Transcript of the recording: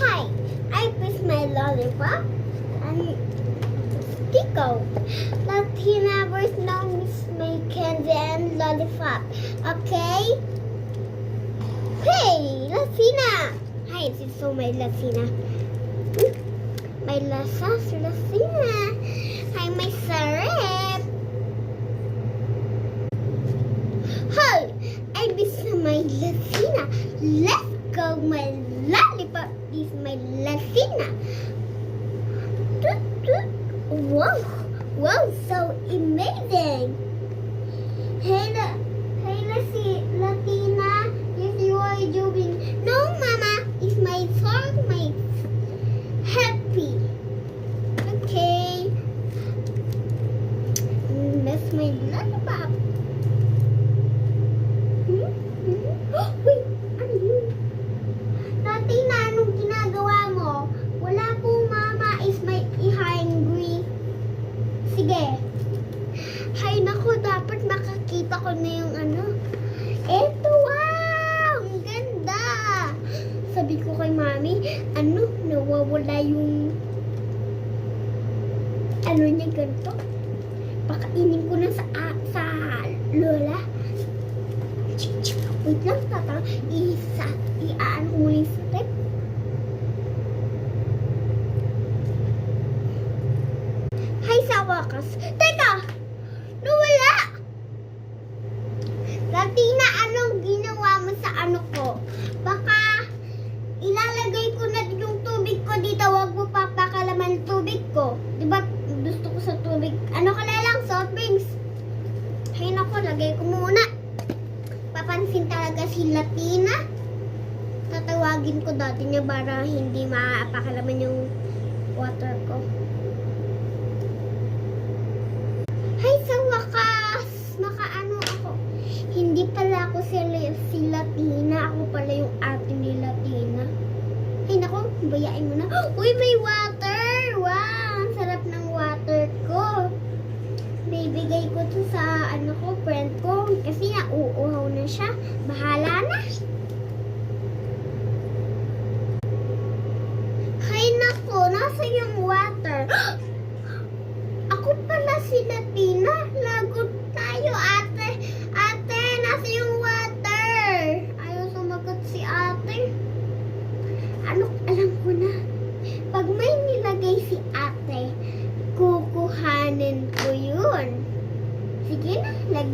Hi, I miss my lollipop and Tico. Latina versus now miss my candy and lollipop. Okay? Hey, Latina! Hi, this is so my Latina. My lasas, Latina. Hi, my sarap. Hi, I miss my Latina. Let's go, my lollipop is my Latina. Toot, toot. Wow, wow, so amazing. Hey, Latina, yes, you are doing. No, Mama, it's my song, my happy. Okay. That's my lollipop. Wait, ano yun? Latina, anong ginagawa mo? Wala po, Mama, is my hungry. Sige. Hay, naku, dapat makakita ko na yung ano. Eto, wow! Ang ganda! Sabi ko kay Mami, ano, nawawala yung ano niya ganito. Pakainin ko na sa lola. Wait lang, tatang. I-aan ko muna yung step. Hay, sa wakas. Teka! Nawala! Latina, anong ginawa mo sa ano ko? Baka ilalagay ko na yung tubig ko dito. Huwag mo papakalaman yung tubig ko. Diba gusto ko sa tubig? Ano ka na lang? Soft drinks. Hay nako, lagay ko muna. Papansin talaga si Latina. Tatawagin ko dati niya para hindi maapakalaman yung water ko. Hay, sa wakas! Makaano ako. Hindi pala ako si Latina. Ako pala yung ate ni Latina. Hay nako, bayain mo na. Uy, may water! Wow! Ang sarap ng water ko. Bibigay ko to sa friend ko. Kasi nauuhaw na siya. Bahala na. Hay nako, nasa yung water. Ako pala si Latina. Lagot tayo, ate. Ate, nasa yung water. Ayaw sumagot si ate. Ano, alam ko na. Pag may nilagay si ate, kukuhanin ko yun. Sige na,